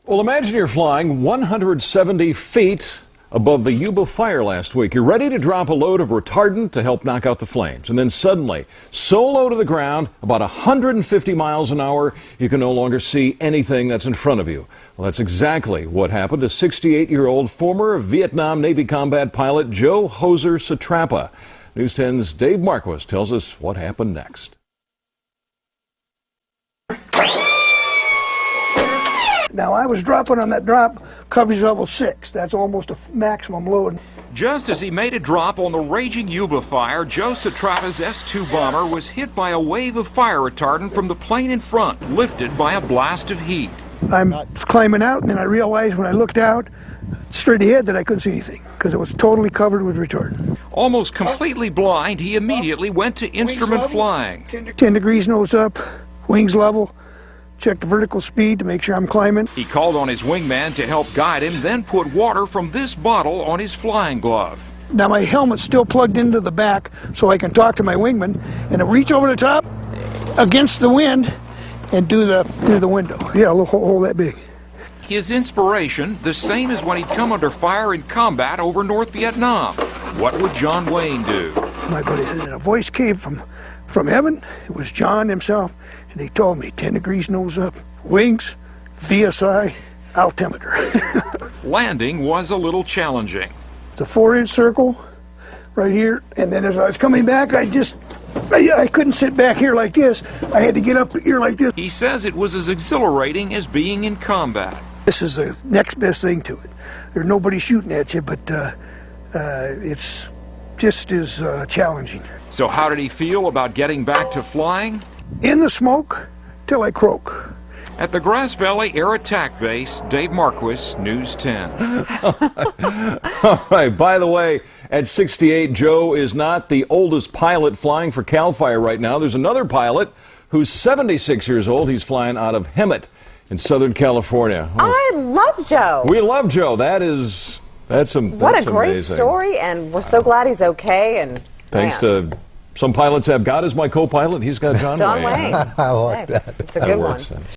Well, imagine you're flying 170 feet above the Yuba fire last week. You're ready to drop a load of retardant to help knock out the flames. And then suddenly, so low to the ground, about 150 miles an hour, you can no longer see anything that's in front of you. Well, that's exactly what happened to 68-year-old former Vietnam Navy combat pilot Joe Satrapa. News 10's Dave Marquis tells us what happened next. Now, I was dropping on that drop, coverage level 6. That's almost a maximum load. Just as he made a drop on the raging Yuba fire, Joe Satrapa's S-2 bomber was hit by a wave of fire retardant from the plane in front, lifted by a blast of heat. I'm climbing out, and then I realized when I looked out straight ahead that I couldn't see anything because it was totally covered with retardant. Almost completely blind, he immediately went to instrument flying. 10 degrees nose up, wings level. Check the vertical speed to make sure I'm climbing. He called on his wingman to help guide him, then put water from this bottle on his flying glove. Now my helmet's still plugged into the back so I can talk to my wingman, and I reach over the top against the wind and do the window. Yeah, a little hole that big. His inspiration, the same as when he'd come under fire in combat over North Vietnam. What would John Wayne do? My buddy said, and a voice came from heaven. It was John himself, and he told me 10 degrees nose up, wings, VSI, altimeter. Landing was a little challenging. The 4-inch circle right here, and then as I was coming back, I couldn't sit back here like this. I had to get up here like this. He says it was as exhilarating as being in combat. This is the next best thing to it. There's nobody shooting at you, but it's just as challenging. So how did he feel about getting back to flying? In the smoke till I croak. At the Grass Valley Air Attack Base, Dave Marquis, News 10. All right, by the way, at 68, Joe is not the oldest pilot flying for CAL FIRE right now. There's another pilot who's 76 years old. He's flying out of Hemet in Southern California. Oh. I love Joe. We love Joe. That's what a great amazing story, and we're so glad he's okay. And thanks to some pilots have God as my co-pilot. He's got John Wayne. Wayne. I like that. It's a good one.